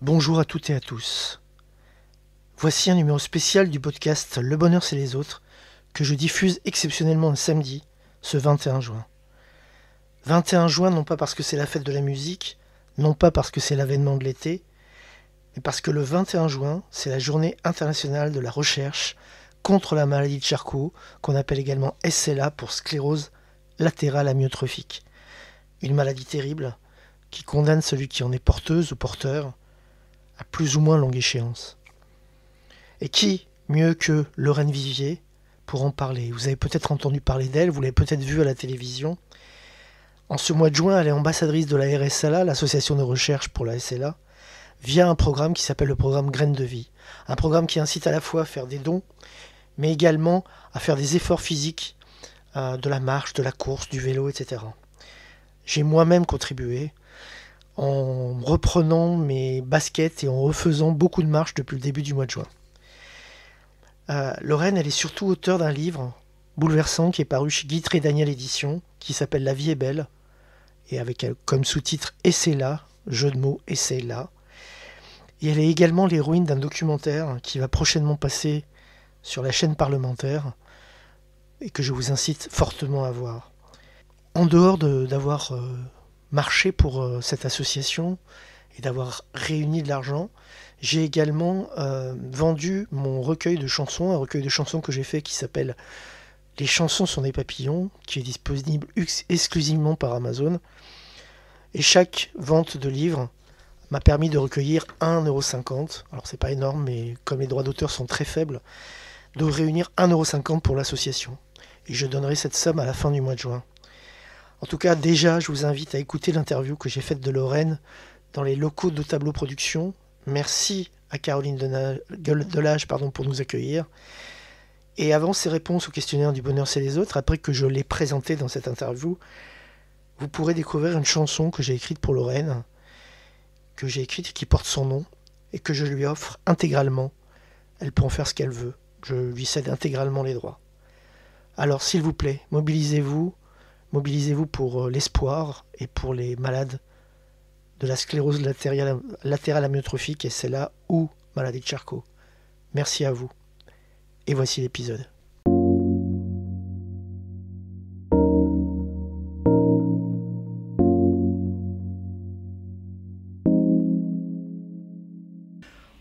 Bonjour à toutes et à tous. Voici un numéro spécial du podcast Le Bonheur c'est les autres que je diffuse exceptionnellement le samedi, ce 21 juin. 21 juin non pas parce que c'est la fête de la musique, non pas parce que c'est l'avènement de l'été, mais parce que le 21 juin, c'est la journée internationale de la recherche contre la maladie de Charcot, qu'on appelle également SLA pour sclérose latérale amyotrophique. Une maladie terrible qui condamne celui qui en est porteuse ou porteur à plus ou moins longue échéance. Et qui, mieux que Lorraine Vivier, pour en parler? Vous avez peut-être entendu parler d'elle, vous l'avez peut-être vue à la télévision. En ce mois de juin, elle est ambassadrice de la RSLA, l'association de recherche pour la SLA, via un programme qui s'appelle le programme Graines de Vie. Un programme qui incite à la fois à faire des dons, mais également à faire des efforts physiques, de la marche, de la course, du vélo, etc. J'ai moi-même contribué en reprenant mes baskets et en refaisant beaucoup de marches depuis le début du mois de juin. Lorraine, elle est surtout auteure d'un livre bouleversant qui est paru chez Guitry et Daniel Éditions, qui s'appelle La vie est belle, et avec comme sous-titre « Et c'est là », jeu de mots « Et c'est là ». Et elle est également l'héroïne d'un documentaire qui va prochainement passer sur la chaîne parlementaire et que je vous incite fortement à voir. En dehors d'avoir marché pour cette association et d'avoir réuni de l'argent, j'ai également vendu mon recueil de chansons, un recueil de chansons que j'ai fait qui s'appelle Les chansons sont des papillons, qui est disponible exclusivement par Amazon. Et chaque vente de livre m'a permis de recueillir 1,50 €. Alors c'est pas énorme, mais comme les droits d'auteur sont très faibles, de réunir 1,50 € pour l'association. Et je donnerai cette somme à la fin du mois de juin. En tout cas, déjà, je vous invite à écouter l'interview que j'ai faite de Lorraine dans les locaux de Tableau Productions. Merci à Caroline Delage pour nous accueillir. Et avant ces réponses au questionnaire du bonheur c'est les autres, après que je l'ai présenté dans cette interview, vous pourrez découvrir une chanson que j'ai écrite pour Lorraine, que j'ai écrite et qui porte son nom, et que je lui offre intégralement. Elle peut en faire ce qu'elle veut. Je lui cède intégralement les droits. Alors, s'il vous plaît, mobilisez-vous pour l'espoir et pour les malades de la sclérose latérale amyotrophique, et c'est là où maladie de Charcot. Merci à vous. Et voici l'épisode.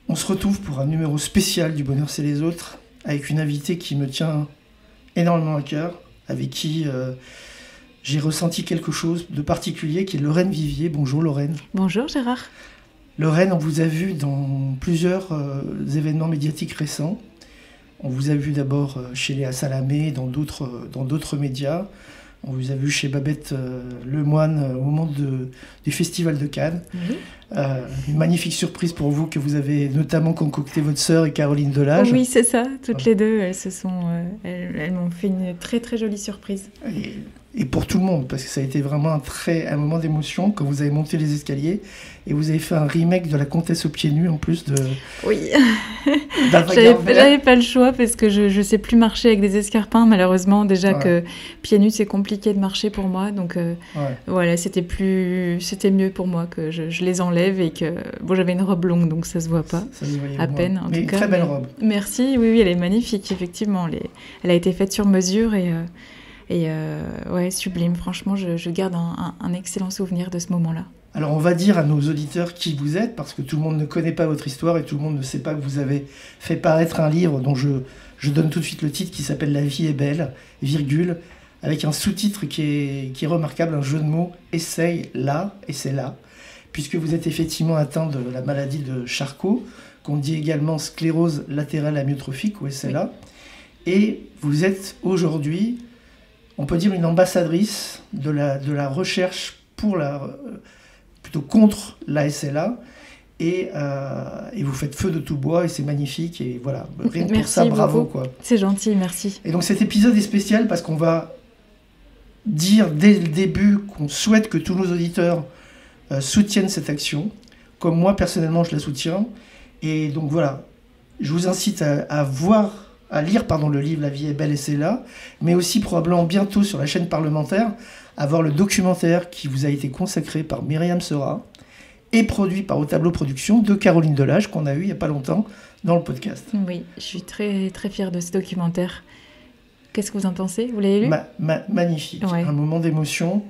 On se retrouve pour un numéro spécial du Bonheur c'est les autres, avec une invitée qui me tient énormément à cœur, avec qui j'ai ressenti quelque chose de particulier, qui est Lorraine Vivier. Bonjour Lorraine. Bonjour Gérard. Lorraine, on vous a vu dans plusieurs événements médiatiques récents. On vous a vu d'abord chez Léa Salamé, dans d'autres médias. On vous a vu chez Babette Lemoine au moment du Festival de Cannes. Une magnifique surprise pour vous que vous avez notamment concocté votre sœur et Caroline Delage. Oui, c'est ça. Toutes les deux, elles m'ont fait une très très jolie surprise. Et pour tout le monde, parce que ça a été vraiment un moment d'émotion quand vous avez monté les escaliers et vous avez fait un remake de La Comtesse aux pieds nus en plus de... Oui, j'avais pas le choix parce que je sais plus marcher avec des escarpins malheureusement. Déjà que pieds nus c'est compliqué de marcher pour moi, donc voilà, c'était mieux pour moi que je les enlève et que... Bon, j'avais une robe longue donc ça se voit pas, ça se voyait à peine. Mais une très belle robe. Merci, oui, elle est magnifique, effectivement. Elle a été faite sur mesure et sublime. Franchement, je garde un excellent souvenir de ce moment-là. Alors, on va dire à nos auditeurs qui vous êtes, parce que tout le monde ne connaît pas votre histoire et tout le monde ne sait pas que vous avez fait paraître un livre dont je donne tout de suite le titre qui s'appelle La vie est belle, virgule, avec un sous-titre qui est remarquable, un jeu de mots, essaye là, et c'est là, puisque vous êtes effectivement atteint de la maladie de Charcot, qu'on dit également sclérose latérale amyotrophique, ou SLA, et vous êtes aujourd'hui, on peut dire, une ambassadrice de la recherche plutôt contre la SLA, et vous faites feu de tout bois, et c'est magnifique, et voilà, rien que pour ça, bravo, quoi. C'est gentil, merci. Et donc cet épisode est spécial parce qu'on va dire dès le début qu'on souhaite que tous nos auditeurs soutiennent cette action, comme moi personnellement je la soutiens, et donc voilà, je vous incite à lire le livre La vie est belle et c'est là, mais aussi probablement bientôt sur la chaîne parlementaire, à voir le documentaire qui vous a été consacré par Myriam Sera et produit par Au Tableau Productions de Caroline Delage, qu'on a eu il n'y a pas longtemps dans le podcast. Oui, je suis très, très fière de ce documentaire. Qu'est-ce que vous en pensez? Vous l'avez lu? Magnifique, un moment d'émotion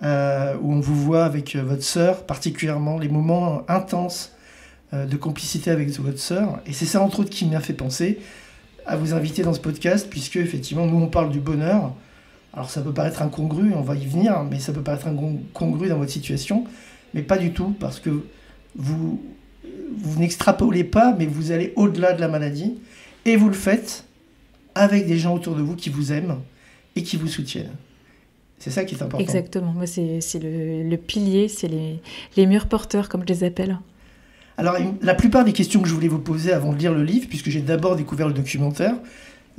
où on vous voit avec votre sœur, particulièrement les moments intenses de complicité avec votre sœur. Et c'est ça, entre autres, qui m'a fait penser à vous inviter dans ce podcast, puisque, effectivement, nous, on parle du bonheur. Alors, ça peut paraître incongru, on va y venir, mais ça peut paraître incongru dans votre situation, mais pas du tout, parce que vous n'extrapolez pas, mais vous allez au-delà de la maladie, et vous le faites avec des gens autour de vous qui vous aiment et qui vous soutiennent. C'est ça qui est important. Exactement, moi, c'est le pilier, c'est les murs porteurs, comme je les appelle. Alors, la plupart des questions que je voulais vous poser avant de lire le livre, puisque j'ai d'abord découvert le documentaire,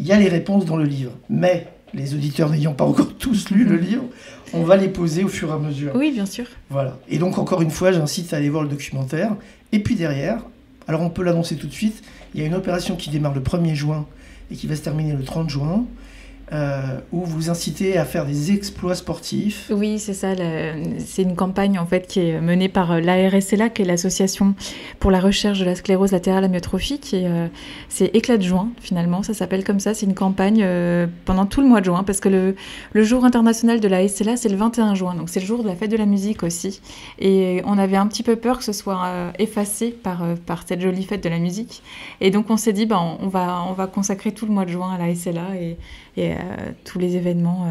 il y a les réponses dans le livre. Mais les auditeurs n'ayant pas encore tous lu le livre, on va les poser au fur et à mesure. Oui, bien sûr. Voilà. Et donc, encore une fois, j'incite à aller voir le documentaire. Et puis derrière, alors on peut l'annoncer tout de suite, il y a une opération qui démarre le 1er juin et qui va se terminer le 30 juin. Où vous incitez à faire des exploits sportifs. Oui, c'est ça. C'est une campagne en fait qui est menée par l'ARSLA, qui est l'association pour la recherche de la sclérose latérale amyotrophique. C'est Éclat de juin, finalement. Ça s'appelle comme ça. C'est une campagne pendant tout le mois de juin, parce que le jour international de la SLA, c'est le 21 juin. Donc c'est le jour de la fête de la musique aussi. Et on avait un petit peu peur que ce soit effacé par cette jolie fête de la musique. Et donc on s'est dit, on va consacrer tout le mois de juin à la SLA et tous les événements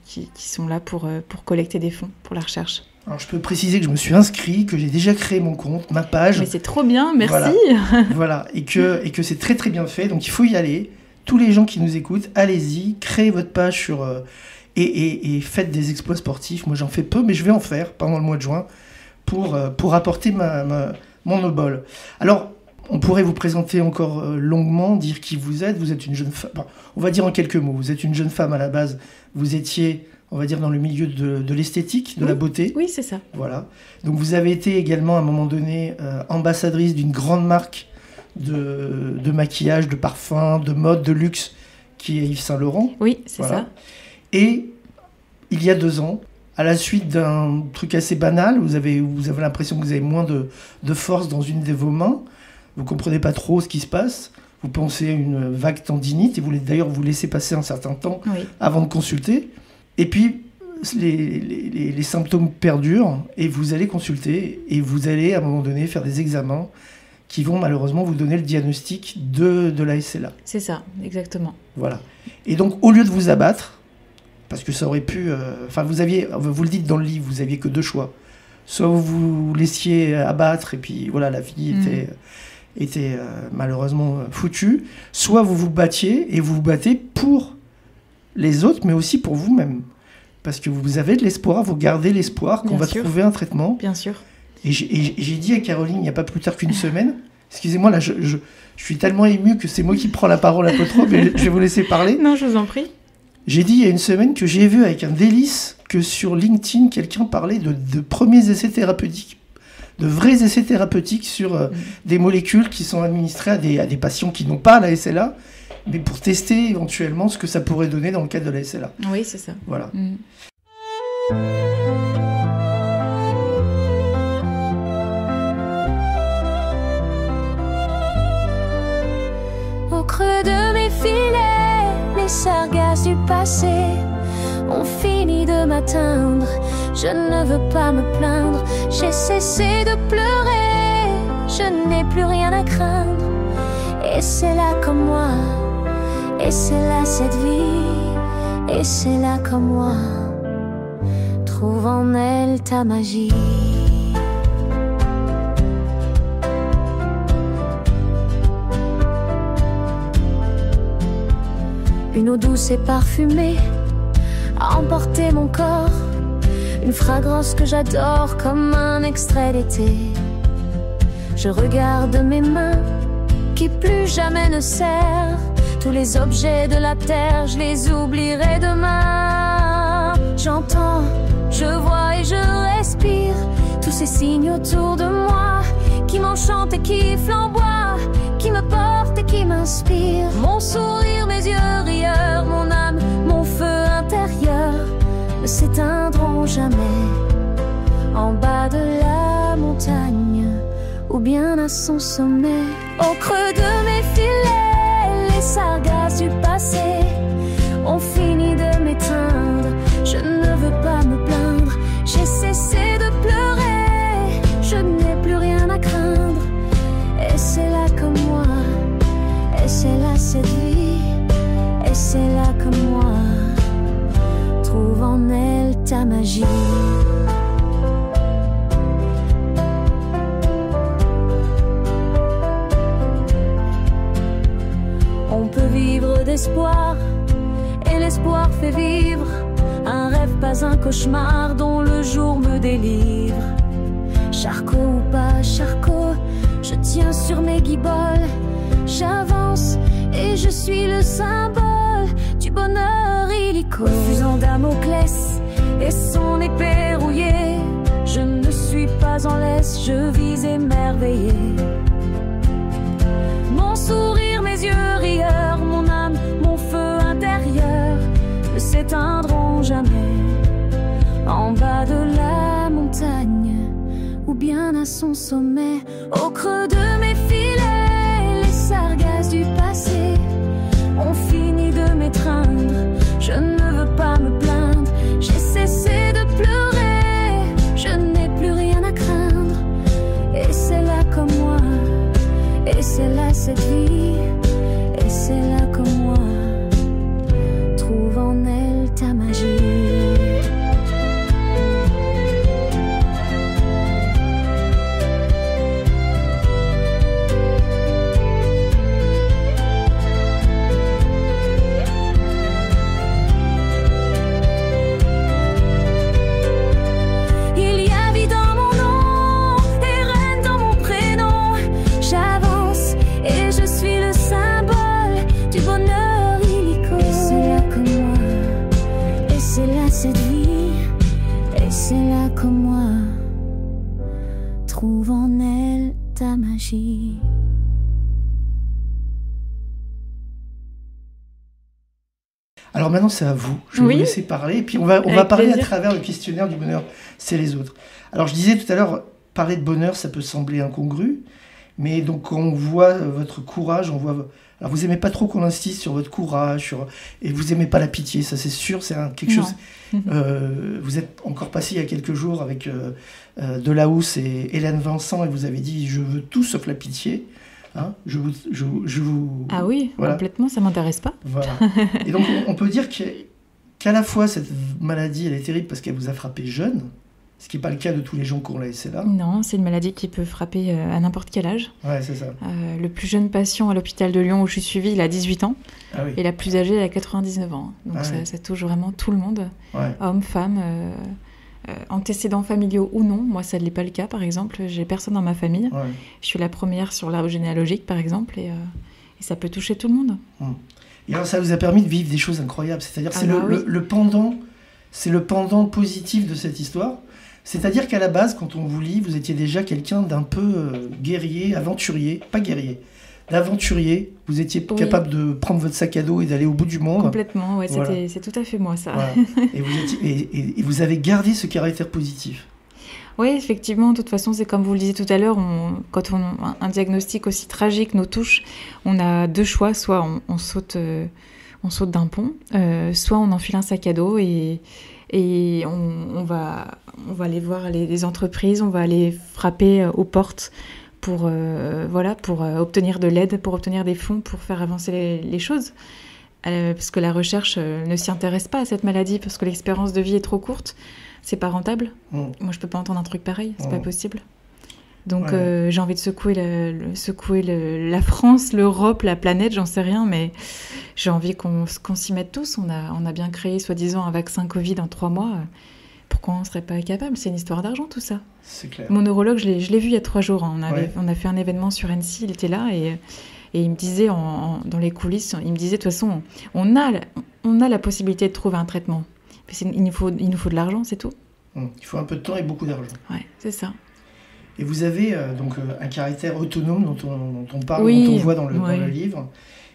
qui sont là pour collecter des fonds pour la recherche. Alors je peux préciser que je me suis inscrit, que j'ai déjà créé mon compte, ma page. Mais c'est trop bien, merci. Voilà. Et que c'est très très bien fait, donc il faut y aller. Tous les gens qui nous écoutent, allez-y, créez votre page et faites des exploits sportifs. Moi j'en fais peu, mais je vais en faire pendant le mois de juin pour apporter mon obol. Alors, on pourrait vous présenter encore longuement, dire qui vous êtes. Vous êtes une jeune femme. Bon, on va dire en quelques mots. Vous êtes une jeune femme à la base. Vous étiez, on va dire, dans le milieu de l'esthétique, de la beauté. Oui, c'est ça. Voilà. Donc vous avez été également à un moment donné ambassadrice d'une grande marque de maquillage, de parfum, de mode, de luxe, qui est Yves Saint Laurent. Oui, c'est ça. Et il y a 2 ans, à la suite d'un truc assez banal, vous avez l'impression que vous avez moins de force dans une de vos mains. Vous ne comprenez pas trop ce qui se passe, vous pensez à une vague tendinite et vous voulez d'ailleurs vous laisser passer un certain temps avant de consulter. Et puis, les symptômes perdurent et vous allez consulter et vous allez à un moment donné faire des examens qui vont malheureusement vous donner le diagnostic de la SLA. C'est ça, exactement. Voilà. Et donc, au lieu de vous abattre, parce que ça aurait pu... vous le dites dans le livre, vous n'aviez que 2 choix. Soit vous vous laissiez abattre et puis voilà, la vie était malheureusement foutue, soit vous vous battiez et vous vous battez pour les autres, mais aussi pour vous-même. Parce que vous avez de l'espoir, vous gardez l'espoir qu'on va trouver un traitement. Bien sûr. Et j'ai dit à Caroline, il n'y a pas plus tard qu'une semaine, excusez-moi, là, je suis tellement ému que c'est moi qui prends la parole un peu trop, mais je vais vous laisser parler. Non, je vous en prie. J'ai dit il y a une semaine que j'ai vu avec un délice que sur LinkedIn, quelqu'un parlait de premiers essais thérapeutiques, de vrais essais thérapeutiques sur des molécules qui sont administrées à des patients qui n'ont pas la SLA, mais pour tester éventuellement ce que ça pourrait donner dans le cadre de la SLA. Oui, c'est ça. Voilà. Au creux de mes filets, les sargasses du passé ont fini de m'atteindre. Je ne veux pas me plaindre, j'ai cessé de pleurer, je n'ai plus rien à craindre. Et c'est là comme moi, et c'est là cette vie, et c'est là comme moi, trouve en elle ta magie. Une eau douce et parfumée a emporté mon corps, une fragrance que j'adore comme un extrait d'été. Je regarde mes mains qui plus jamais ne serrent, tous les objets de la terre, je les oublierai demain. J'entends, je vois et je respire tous ces signes autour de moi qui m'enchantent et qui flamboient, qui me portent et qui m'inspirent. Mon sourire, mes yeux rieurs, mon âme, mon feu intérieur ne s'éteindront jamais en bas de la montagne. ou bien à son sommet. Au creux de mes filets, les sargasses du passé ont fini de m'éteindre. Je ne veux pas me plaindre, j'ai cessé de pleurer, je n'ai plus rien à craindre. Et c'est là comme moi, et c'est là cette vie, et c'est là comme moi, trouve en elle ta magie. On peut vivre d'espoir, et l'espoir fait vivre un rêve, pas un cauchemar dont le jour me délivre. Charcot ou pas charcot, je tiens sur mes guiboles, j'avance et je suis le symbole du bonheur illico. Refusant Damoclès et son épée rouillée, je ne suis pas en laisse, je vis émerveillé. Mon sourire, mes yeux rieurs, mon âme, mon feu intérieur ne s'éteindront jamais. En bas de la montagne ou bien à son sommet, au creux de mes filets, les sargasses du passé ont fini de m'étreindre. Je ne veux pas me plaindre, j'ai cessé de pleurer, je n'ai plus rien à craindre. Et c'est là comme moi, et c'est là cette vie, et c'est là comme moi, trouve en elle ta magie. Trouve en elle ta magie. Alors maintenant c'est à vous, je vais vous laisser parler, et puis on va parler à travers le questionnaire du bonheur, c'est les autres. Alors je disais tout à l'heure, parler de bonheur ça peut sembler incongru, mais donc quand on voit votre courage, on voit... Alors vous aimez pas trop qu'on insiste sur votre courage, et vous aimez pas la pitié, ça c'est sûr, c'est quelque chose... vous êtes encore passé il y a quelques jours avec Delahousse et Hélène Vincent, et vous avez dit « je veux tout sauf la pitié ». Hein, je vous... Ah oui, voilà. Complètement, ça m'intéresse pas. Voilà. Et donc on peut dire qu'à la fois cette maladie, elle est terrible parce qu'elle vous a frappé jeune, ce qui n'est pas le cas de tous les gens qui ont la SLA. Non, c'est une maladie qui peut frapper à n'importe quel âge. Ouais, c'est ça. Le plus jeune patient à l'hôpital de Lyon où je suis suivie, il a 18 ans. Ah oui. Et la plus âgée, elle a 99 ans. Donc ça touche vraiment tout le monde. Ouais. Hommes, femmes, antécédents familiaux ou non. Moi, ça ne l'est pas le cas, par exemple. J'ai personne dans ma famille. Ouais. Je suis la première sur l'arbre généalogique, par exemple. Et ça peut toucher tout le monde. Et alors, ça vous a permis de vivre des choses incroyables. C'est-à-dire que le pendant, c'est le pendant positif de cette histoire. C'est-à-dire qu'à la base, quand on vous lit, vous étiez déjà quelqu'un d'un peu guerrier, aventurier, pas guerrier, d'aventurier. Vous étiez capable de prendre votre sac à dos et d'aller au bout du monde. Complètement, ouais, voilà. C'est tout à fait moi, ça. Voilà. Et vous avez gardé ce caractère positif. Oui, effectivement, de toute façon, c'est comme vous le disiez tout à l'heure, quand un diagnostic aussi tragique nous touche, on a deux choix, soit on saute d'un pont, soit on enfile un sac à dos et on va aller voir les entreprises, on va aller frapper aux portes pour obtenir de l'aide, pour obtenir des fonds, pour faire avancer les choses. Parce que la recherche ne s'y intéresse pas à cette maladie, parce que l'espérance de vie est trop courte. C'est pas rentable. Moi, je peux pas entendre un truc pareil, c'est pas possible. Donc j'ai envie de secouer la France, l'Europe, la planète, j'en sais rien, mais j'ai envie qu'on s'y mette tous. On a bien créé, soi-disant, un vaccin Covid en 3 mois. Pourquoi on ne serait pas capable ? C'est une histoire d'argent, tout ça. C'est clair. Mon neurologue, je l'ai vu il y a 3 jours. On a fait un événement sur Annecy, il était là, et il me disait, dans les coulisses, il me disait, de toute façon, on a la possibilité de trouver un traitement. Il nous faut de l'argent, c'est tout. Il faut un peu de temps et beaucoup d'argent. Ouais, c'est ça. Et vous avez donc un caractère autonome dont on parle, dont on voit dans le livre.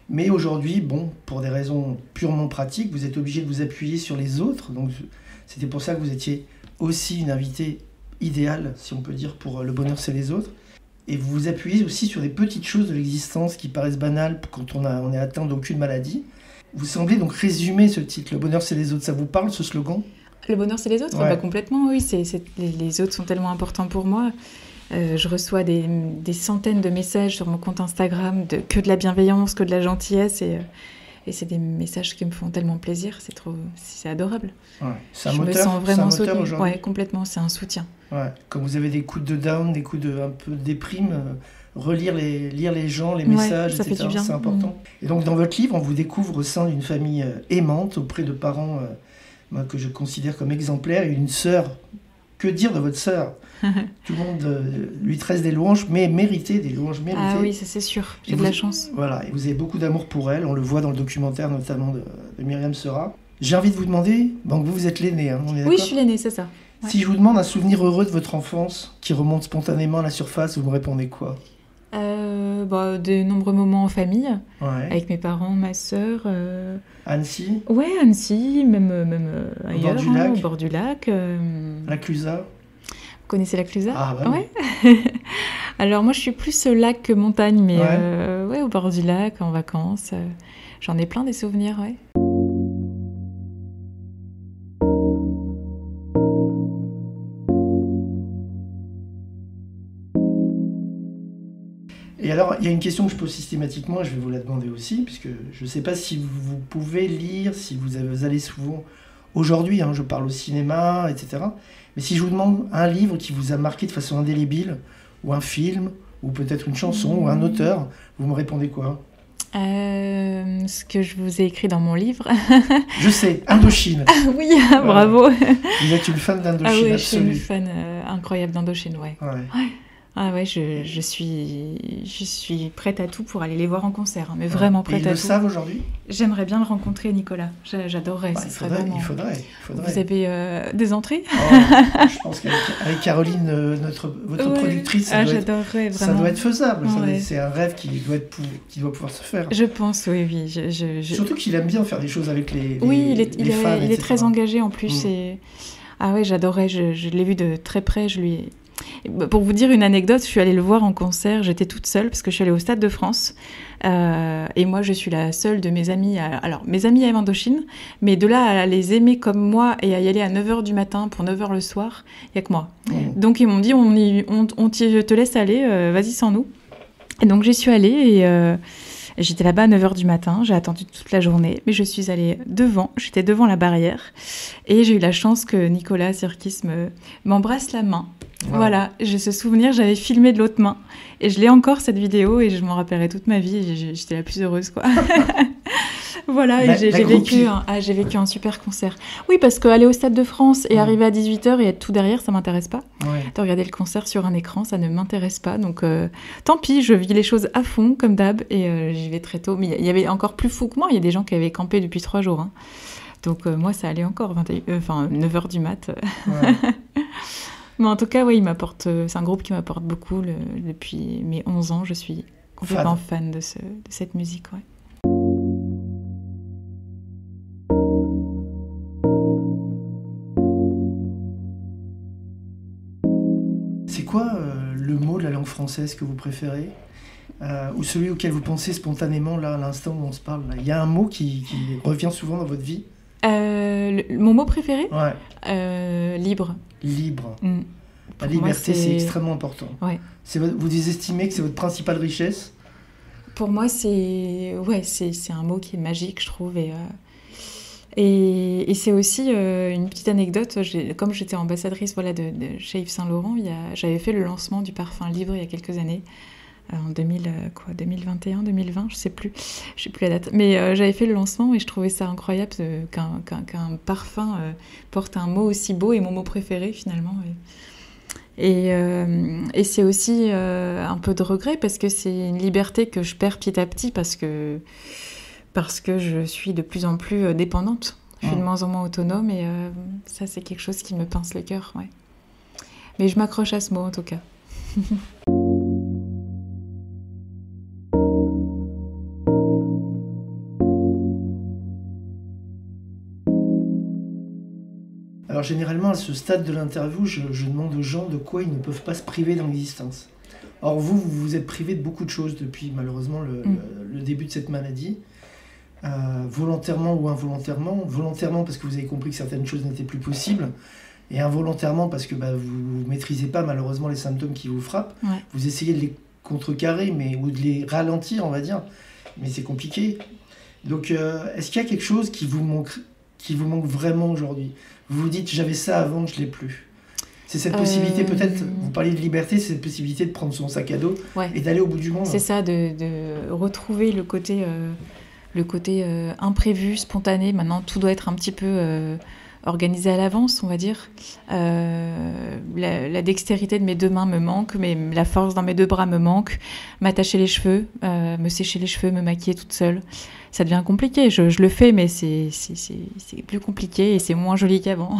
Mais aujourd'hui, pour des raisons purement pratiques, vous êtes obligé de vous appuyer sur les autres. Donc c'était pour ça que vous étiez aussi une invitée idéale, si on peut dire, pour Le Bonheur, c'est les autres. et vous vous appuyez aussi sur des petites choses de l'existence qui paraissent banales quand on est atteint d'aucune maladie. Vous semblez donc résumer ce titre, Le bonheur c'est les autres. Ça vous parle, ce slogan ? Le bonheur c'est les autres ? Ouais. Complètement, oui. Les autres sont tellement importants pour moi. Je reçois des centaines de messages sur mon compte Instagram, que de la bienveillance, que de la gentillesse, et c'est des messages qui me font tellement plaisir, c'est adorable. Ouais. C'est un je moteur, me sens vraiment soutenue. aujourd'hui. Ouais, complètement, c'est un soutien. Ouais. Quand vous avez des coups de down, des coups de un peu de déprime, lire les gens, les messages, ça etc. fait du bien. C'est important. Et donc dans votre livre, on vous découvre au sein d'une famille aimante, auprès de parents que je considère comme exemplaires, et une sœur. Que dire de votre sœur ? Tout le monde lui tresse des louanges, mais méritées, des louanges méritées. Ah oui, ça c'est sûr, j'ai de la chance. Voilà, et vous avez beaucoup d'amour pour elle, on le voit dans le documentaire notamment de Myriam Seurat. J'ai envie de vous demander, donc vous êtes l'aînée, on est d'accord ? Oui, je suis l'aînée, c'est ça. Ouais. Si je vous demande un souvenir heureux de votre enfance qui remonte spontanément à la surface, vous me répondez quoi ? De nombreux moments en famille, Ouais. avec mes parents, ma sœur. Annecy ? Ouais, Annecy, même ailleurs, bord du lac. au bord du lac. La Clusaz ? Vous connaissez la Clusaz ? Ah bah oui. Ouais. Alors moi je suis plus lac que montagne, mais Ouais. au bord du lac, en vacances. J'en ai plein des souvenirs, ouais. Et alors, il y a une question que je pose systématiquement, et je vais vous la demander aussi, puisque je ne sais pas si vous pouvez lire, si vous allez souvent, aujourd'hui, je parle au cinéma, etc. Mais si je vous demande un livre qui vous a marqué de façon indélébile, ou un film, ou peut-être une chanson, ou un auteur, vous me répondez quoi ? Ce que je vous ai écrit dans mon livre. Je sais, Indochine. Ah oui, bravo. Vous êtes une fan d'Indochine, Ah oui, absolue. je suis une fan incroyable d'Indochine, ouais. Ouais. Ah ouais, je suis prête à tout pour aller les voir en concert, mais vraiment prête à tout. Ils le savent aujourd'hui ? J'aimerais bien le rencontrer, Nicolas. J'adorerais. Il faudrait. Vous avez des entrées ? Je pense qu'avec Caroline, votre productrice, ça doit être faisable. Ouais. C'est un rêve qui doit pouvoir se faire. Je pense, oui. Surtout qu'il aime bien faire des choses avec les femmes, il est etc. très engagé en plus. Ah ouais, j'adorais. Je l'ai vu de très près. Pour vous dire une anecdote, je suis allée le voir en concert, j'étais toute seule parce que je suis allée au Stade de France et moi je suis la seule de mes amies, alors mes amies aiment Indochine, mais de là à les aimer comme moi et à y aller à 9h du matin pour 9h le soir, il n'y a que moi. Donc ils m'ont dit je te laisse aller, vas-y sans nous. Et donc j'y suis allée et j'étais là-bas à 9h du matin, j'ai attendu toute la journée, mais je suis allée j'étais devant la barrière et j'ai eu la chance que Nicolas Sirkis m'embrasse la main. Wow. Voilà, j'ai ce souvenir, j'avais filmé de l'autre main et je l'ai encore cette vidéo et je m'en rappellerai toute ma vie et j'étais la plus heureuse quoi. Voilà, et j'ai vécu un super concert. Oui, parce qu'aller au Stade de France et arriver à 18h et être tout derrière, ça m'intéresse pas. Ouais. De regarder le concert sur un écran, ça ne m'intéresse pas. Donc tant pis, je vis les choses à fond comme d'hab et j'y vais très tôt. Mais il y avait encore plus fou que moi, il y a des gens qui avaient campé depuis 3 jours. Donc moi, ça allait encore, 9h du mat. Ouais. Mais en tout cas, oui, c'est un groupe qui m'apporte beaucoup. Depuis mes 11 ans, je suis complètement fan de cette musique. Ouais. C'est quoi le mot de la langue française que vous préférez ou celui auquel vous pensez spontanément là, à l'instant où on se parle là. Il y a un mot qui revient souvent dans votre vie ? Mon mot préféré ? Ouais. Libre. Libre. La liberté, c'est extrêmement important. Ouais. Vous estimez que c'est votre principale richesse ? Pour moi, c'est un mot qui est magique, je trouve. Et c'est aussi une petite anecdote. Comme j'étais ambassadrice de chez Yves Saint Laurent, j'avais fait le lancement du parfum Libre il y a quelques années. En 2021, 2020, je sais plus la date. Mais j'avais fait le lancement et je trouvais ça incroyable qu'un parfum porte un mot aussi beau et mon mot préféré finalement. Et c'est aussi un peu de regret parce que c'est une liberté que je perds petit à petit parce que je suis de plus en plus dépendante. Je suis de moins en moins autonome et ça c'est quelque chose qui me pince le cœur. Ouais. Mais je m'accroche à ce mot en tout cas. Alors généralement, à ce stade de l'interview, je demande aux gens de quoi ils ne peuvent pas se priver dans l'existence. Or, vous vous êtes privé de beaucoup de choses depuis, malheureusement, le début de cette maladie. Volontairement ou involontairement. Volontairement parce que vous avez compris que certaines choses n'étaient plus possibles. Et involontairement parce que vous ne maîtrisez pas, malheureusement, les symptômes qui vous frappent. Ouais. Vous essayez de les contrecarrer, ou de les ralentir, on va dire. Mais c'est compliqué. Donc, est-ce qu'il y a quelque chose qui vous manque vraiment aujourd'hui ? Vous vous dites, j'avais ça avant, je ne l'ai plus. C'est cette possibilité, peut-être, vous parlez de liberté, c'est cette possibilité de prendre son sac à dos et d'aller au bout du monde. C'est ça, de retrouver le côté imprévu, spontané. Maintenant, tout doit être un petit peu organisé à l'avance, on va dire. La dextérité de mes 2 mains me manque, mais la force dans mes 2 bras me manque. M'attacher les cheveux, me sécher les cheveux, me maquiller toute seule. Ça devient compliqué, je le fais, mais c'est plus compliqué et c'est moins joli qu'avant.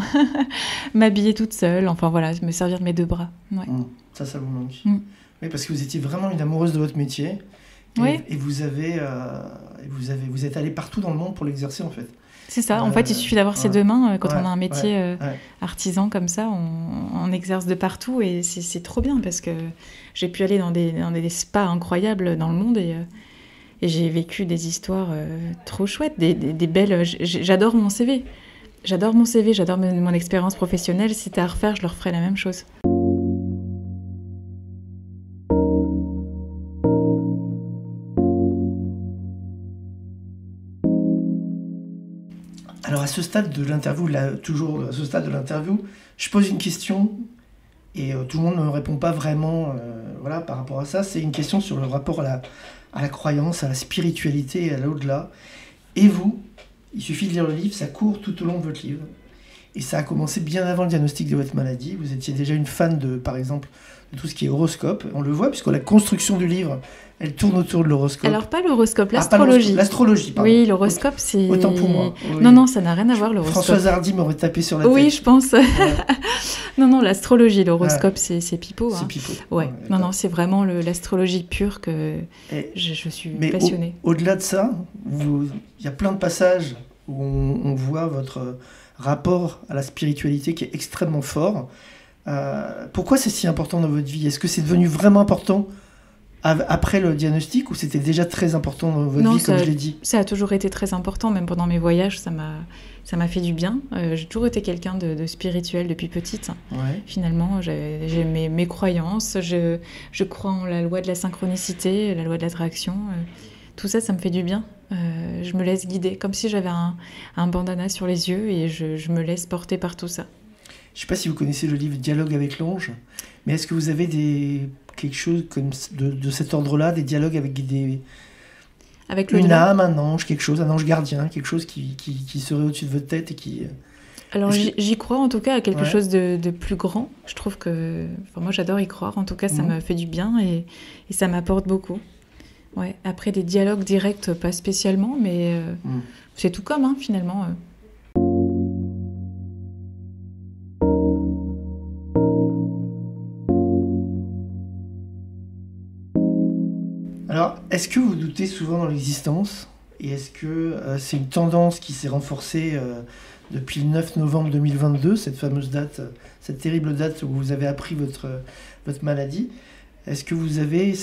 M'habiller toute seule, enfin voilà, me servir de mes 2 bras. Ouais. Ça vous manque. Oui, parce que vous étiez vraiment une amoureuse de votre métier et vous êtes allée partout dans le monde pour l'exercer en fait. C'est ça, en fait il suffit d'avoir ses 2 mains, quand on a un métier artisan comme ça, on exerce de partout et c'est trop bien parce que j'ai pu aller dans des spas incroyables dans le monde et j'ai vécu des histoires trop chouettes, des belles... J'adore mon CV. J'adore mon expérience professionnelle. Si c'était à refaire, je leur ferais la même chose. Alors à ce stade de l'interview, je pose une question et tout le monde ne me répond pas vraiment par rapport à ça. C'est une question sur le rapport à la croyance, à la spiritualité et à l'au-delà. Et vous, il suffit de lire le livre, ça court tout au long de votre livre. Et ça a commencé bien avant le diagnostic de votre maladie. Vous étiez déjà une fan par exemple, de tout ce qui est horoscope. On le voit, puisque la construction du livre, elle tourne autour de l'horoscope. Alors pas l'horoscope, l'astrologie. L'astrologie, pardon. Oui, l'horoscope, c'est... Autant pour moi. Oui. Non, ça n'a rien à voir, l'horoscope. Françoise Hardy m'aurait tapé sur la tête. Oui, je pense. Non, l'astrologie, l'horoscope, c'est pipeau. C'est pipeau. Ouais. Non, c'est vraiment l'astrologie pure que je suis passionnée. Au-delà de ça, il y a plein de passages où on voit votre rapport à la spiritualité qui est extrêmement fort. Pourquoi c'est si important dans votre vie ? Est-ce que c'est devenu vraiment important après le diagnostic ou c'était déjà très important dans votre vie, comme je l'ai dit ? Ça a toujours été très important, même pendant mes voyages, ça m'a fait du bien. J'ai toujours été quelqu'un de spirituel depuis petite. Ouais. Finalement, j'ai mes croyances, je crois en la loi de la synchronicité, la loi de l'attraction. Tout ça me fait du bien. Je me laisse guider, comme si j'avais un bandana sur les yeux et je me laisse porter par tout ça. Je ne sais pas si vous connaissez le livre Dialogue avec l'ange, mais est-ce que vous avez quelque chose comme de cet ordre-là, des dialogues avec une âme, un ange, un ange gardien, quelque chose qui serait au-dessus de votre tête et qui... Alors j'y crois en tout cas à quelque chose de plus grand. Je trouve que... moi j'adore y croire, en tout cas ça me fait du bien et ça m'apporte beaucoup. Ouais. Après des dialogues directs, pas spécialement, mais c'est tout comme finalement. Alors, est-ce que vous doutez souvent dans l'existence ? Et est-ce que c'est une tendance qui s'est renforcée depuis le 9 novembre 2022, cette fameuse date, cette terrible date où vous avez appris votre maladie ? Est-ce que vous avez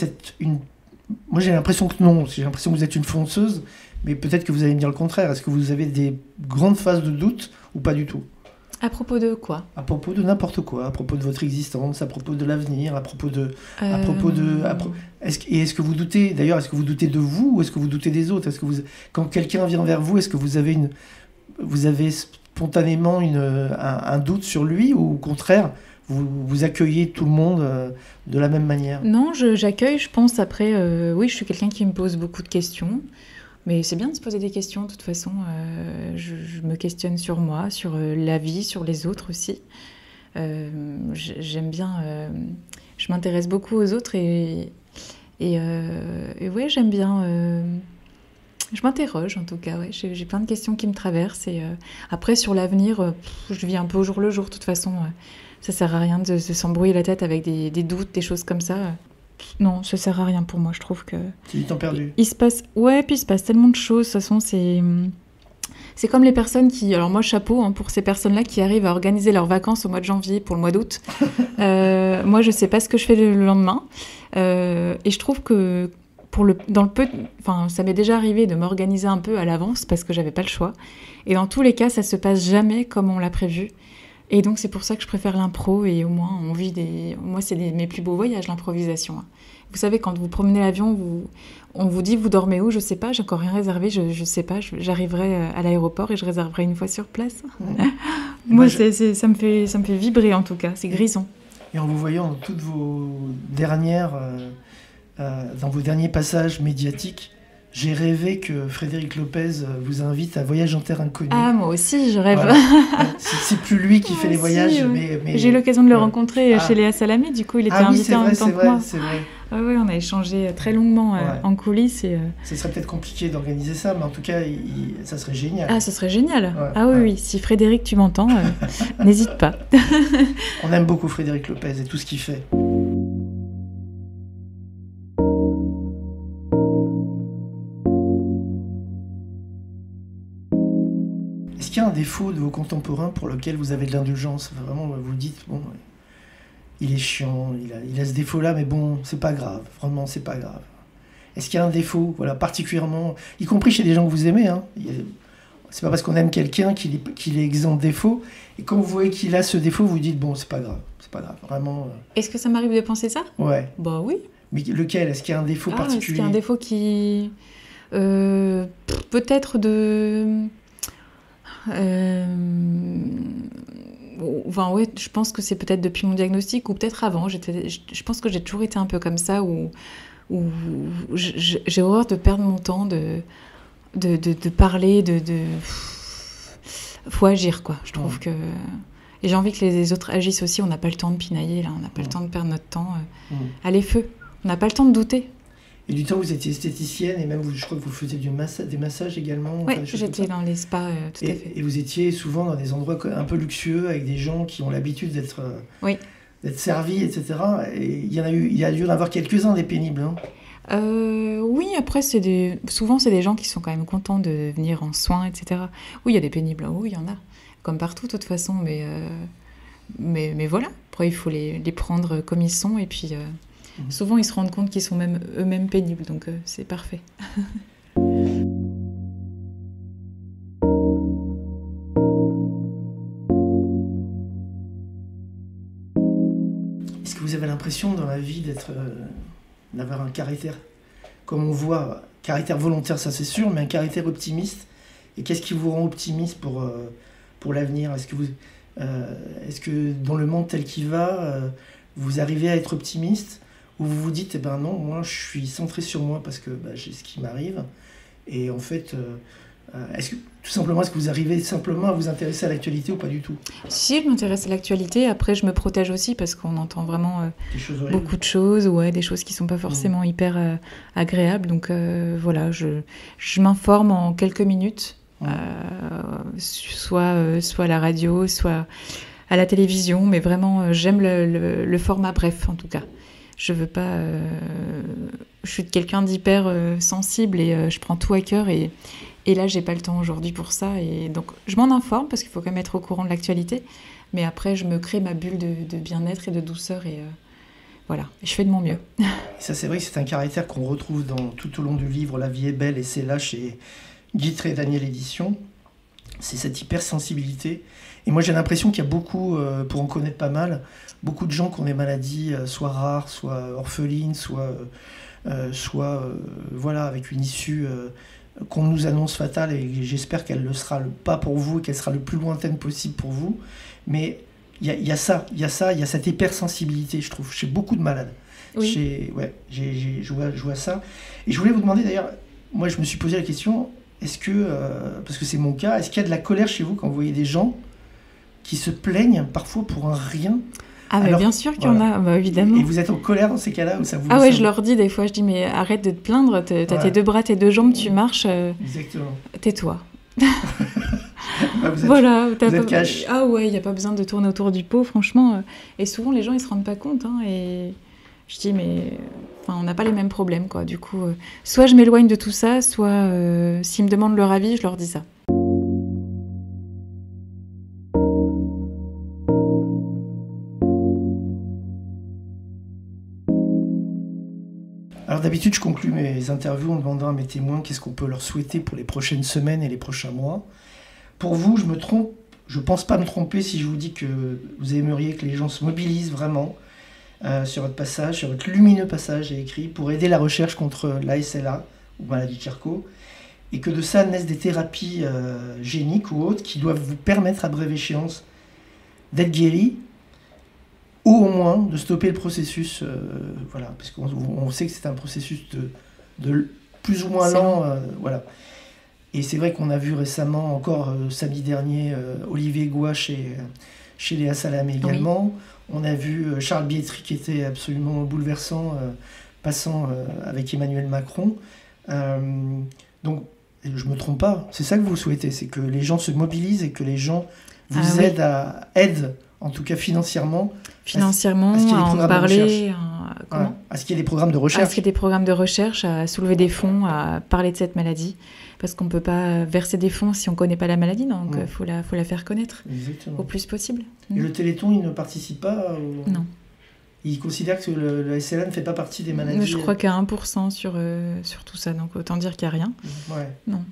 Moi j'ai l'impression que non, j'ai l'impression que vous êtes une fonceuse, mais peut-être que vous allez me dire le contraire. Est-ce que vous avez des grandes phases de doute ou pas du tout ? À propos de quoi ? À propos de n'importe quoi, à propos de votre existence, à propos de l'avenir, Est-ce que vous doutez, d'ailleurs, est-ce que vous doutez de vous ou est-ce que vous doutez des autres ? Quand quelqu'un vient vers vous, est-ce que vous avez spontanément un doute sur lui ou au contraire, vous accueillez tout le monde de la même manière ? Non, j'accueille, je pense. Après, oui, je suis quelqu'un qui me pose beaucoup de questions. Mais c'est bien de se poser des questions, de toute façon. Je me questionne sur moi, sur la vie, sur les autres aussi. J'aime bien... je m'intéresse beaucoup aux autres et ouais, j'aime bien... je m'interroge, en tout cas. Ouais. J'ai plein de questions qui me traversent. Et après, sur l'avenir, je vis un peu au jour le jour. De toute façon, ça sert à rien de s'embrouiller la tête avec des doutes, des choses comme ça. Non, ça sert à rien pour moi, je trouve que... C'est du temps perdu. Puis il se passe tellement de choses, de toute façon, c'est C'est comme les personnes qui... Alors moi, chapeau pour ces personnes-là qui arrivent à organiser leurs vacances au mois de janvier pour le mois d'août. Moi, je ne sais pas ce que je fais le lendemain. Et je trouve que ça m'est déjà arrivé de m'organiser un peu à l'avance parce que je n'avais pas le choix. Et dans tous les cas, ça ne se passe jamais comme on l'a prévu. Et donc, c'est pour ça que je préfère l'impro. Et au moins, Moi, c'est mes plus beaux voyages, l'improvisation. Vous savez, quand vous promenez l'avion, on vous dit, vous dormez où ? Je sais pas, j'ai encore rien réservé, je sais pas, j'arriverai à l'aéroport et je réserverai une fois sur place. Moi, ça me fait vibrer en tout cas, c'est grisant. Et en vous voyant dans toutes vos dans vos derniers passages médiatiques, j'ai rêvé que Frédéric Lopez vous invite à Voyage en terre inconnue. Ah, moi aussi, je rêve. Voilà. C'est plus lui qui fait les voyages, mais... J'ai eu l'occasion de le rencontrer chez Léa Salamé, du coup, il était invité en même temps que moi. C'est vrai. Ah oui, on a échangé très longuement en coulisses. Ce serait peut-être compliqué d'organiser ça, mais en tout cas, ça serait génial. Ah, ce serait génial. Oui. Si Frédéric, tu m'entends, n'hésite pas. On aime beaucoup Frédéric Lopez et tout ce qu'il fait. Est-ce qu'il y a un défaut de vos contemporains pour lequel vous avez de l'indulgence ? Vraiment, vous dites, bon, il est chiant, il a ce défaut-là, mais bon, c'est pas grave. Vraiment, c'est pas grave. Est-ce qu'il y a un défaut, particulièrement, y compris chez des gens que vous aimez, c'est pas parce qu'on aime quelqu'un qu'il est exempt de défaut. Et quand vous voyez qu'il a ce défaut, vous dites, bon, c'est pas grave, vraiment. Est-ce que ça m'arrive de penser ça ? Ouais. Bah oui. Mais lequel ? Est-ce qu'il y a un défaut particulier ? Est-ce qu'il y a un défaut qui... peut-être de... je pense que c'est peut-être depuis mon diagnostic ou peut-être avant. Je pense que j'ai toujours été un peu comme ça où j'ai horreur de perdre mon temps, de parler, faut agir, quoi. Je trouve que... Et j'ai envie que les autres agissent aussi. On n'a pas le temps de pinailler, là. On n'a pas le temps de perdre notre temps. Allez, feu. On n'a pas le temps de douter. Et du temps, vous étiez esthéticienne et même, je crois que vous faisiez des massages également. Oui, j'étais dans les spas, tout à fait. Et vous étiez souvent dans des endroits un peu luxueux avec des gens qui ont l'habitude d'être servis, etc. Et il y a dû en avoir quelques-uns des pénibles. Oui, après, souvent, c'est des gens qui sont quand même contents de venir en soins, etc. Oui, il y a des pénibles, oui, il y en a. Comme partout, de toute façon, mais voilà. Après, il faut les prendre comme ils sont et puis... Souvent, ils se rendent compte qu'ils sont même eux-mêmes pénibles, donc c'est parfait. Est-ce que vous avez l'impression dans la vie d'avoir un caractère, comme on voit, caractère volontaire, ça c'est sûr, mais un caractère optimiste ? Et qu'est-ce qui vous rend optimiste pour l'avenir ? Est-ce que dans le monde tel qu'il va, vous arrivez à être optimiste ? Ou vous vous dites, non, moi je suis centré sur moi parce que j'ai ce qui m'arrive. Et en fait, est-ce que vous arrivez simplement à vous intéresser à l'actualité ou pas du tout ? Si, je m'intéresse à l'actualité. Après, je me protège aussi parce qu'on entend vraiment beaucoup de choses, des choses qui ne sont pas forcément hyper agréables. Donc voilà, je m'informe en quelques minutes, soit à la radio, soit à la télévision. Mais vraiment, j'aime le format bref, en tout cas. Je veux pas... je suis quelqu'un d'hyper sensible et je prends tout à cœur et là, j'ai pas le temps aujourd'hui pour ça. Et donc, je m'en informe parce qu'il faut quand même être au courant de l'actualité. Mais après, je me crée ma bulle de bien-être et de douceur et voilà. Et je fais de mon mieux. Et ça, c'est vrai que c'est un caractère qu'on retrouve tout au long du livre « La vie est belle » et c'est là chez Guitry et Daniel Éditions. C'est cette hypersensibilité. Et moi, j'ai l'impression qu'il y a beaucoup, pour en connaître pas mal, beaucoup de gens qui ont des maladies soit rares, soit orphelines, soit avec une issue qu'on nous annonce fatale, et j'espère qu'elle ne le sera pas pour vous et qu'elle sera le plus lointaine possible pour vous. Mais il y a cette hypersensibilité, je trouve, chez beaucoup de malades. Oui. Je vois ça. Et je voulais vous demander d'ailleurs, moi je me suis posé la question, est-ce que, parce que c'est mon cas, est-ce qu'il y a de la colère chez vous quand vous voyez des gens qui se plaignent parfois pour un rien ? Alors, bien sûr qu'il y en a, évidemment. Et vous êtes en colère dans ces cas-là où ça vous... je leur dis des fois, je dis, mais arrête de te plaindre, t'as tes deux bras, tes deux jambes, tu marches. Exactement. Tais-toi. Vous êtes cash. Il n'y a pas besoin de tourner autour du pot, franchement. Et souvent, les gens, ils se rendent pas compte. Et je dis, mais on n'a pas les mêmes problèmes, quoi. Du coup, soit je m'éloigne de tout ça, soit s'ils me demandent leur avis, je leur dis ça. d'habitude, je conclue mes interviews en demandant à mes témoins qu'est-ce qu'on peut leur souhaiter pour les prochaines semaines et les prochains mois. Pour vous, je me trompe, je pense pas me tromper si je vous dis que vous aimeriez que les gens se mobilisent vraiment sur votre passage, sur votre lumineux passage écrit, pour aider la recherche contre l'ASLA ou maladie de Charcot, et que de ça naissent des thérapies géniques ou autres qui doivent vous permettre à brève échéance d'être guéri, ou au moins de stopper le processus, voilà, parce qu'on sait que c'est un processus de plus ou moins lent, voilà. Et c'est vrai qu'on a vu récemment, encore samedi dernier, Olivier Goua chez Léa Salamé également. Oui. On a vu Charles Bietri qui était absolument bouleversant, passant avec Emmanuel Macron. Donc, je ne me trompe pas, c'est ça que vous souhaitez, c'est que les gens se mobilisent et que les gens vous aident, en tout cas financièrement, à en parler, à ce qu'il y ait des programmes de recherche. À ce qu'il y ait des programmes de recherche, à soulever des fonds, à parler de cette maladie. Parce qu'on ne peut pas verser des fonds si on ne connaît pas la maladie, donc il faut la faire connaître. Exactement. Au plus possible. Et le Téléthon, il ne participe pas Non. Il considère que le SLA ne fait pas partie des maladies. Je crois qu'il y a 1% sur tout ça, donc autant dire qu'il n'y a rien. Ouais. Non.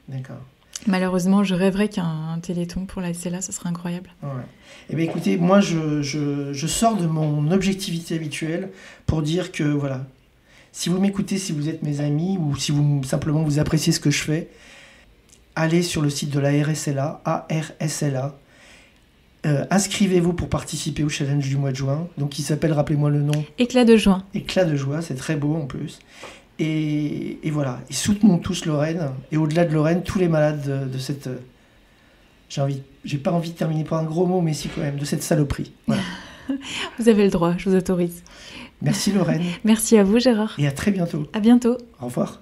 D'accord. Malheureusement, je rêverais qu'il y ait un Téléthon pour la SLA, ça serait incroyable. Ouais. Eh bien, écoutez, moi, je sors de mon objectivité habituelle pour dire que, voilà, si vous m'écoutez, si vous êtes mes amis, ou si simplement vous appréciez ce que je fais, allez sur le site de la RSLA, ARSLA. Inscrivez-vous pour participer au challenge du mois de juin, donc qui s'appelle, rappelez-moi le nom. Éclat de joie. Éclat de joie, c'est très beau en plus. Et voilà, et soutenons tous Lorraine, et au-delà de Lorraine, tous les malades de cette... J'ai pas envie de terminer par un gros mot, mais si quand même, de cette saloperie. Voilà. Vous avez le droit, je vous autorise. Merci Lorraine. Merci à vous Gérard. Et à très bientôt. À bientôt. Au revoir.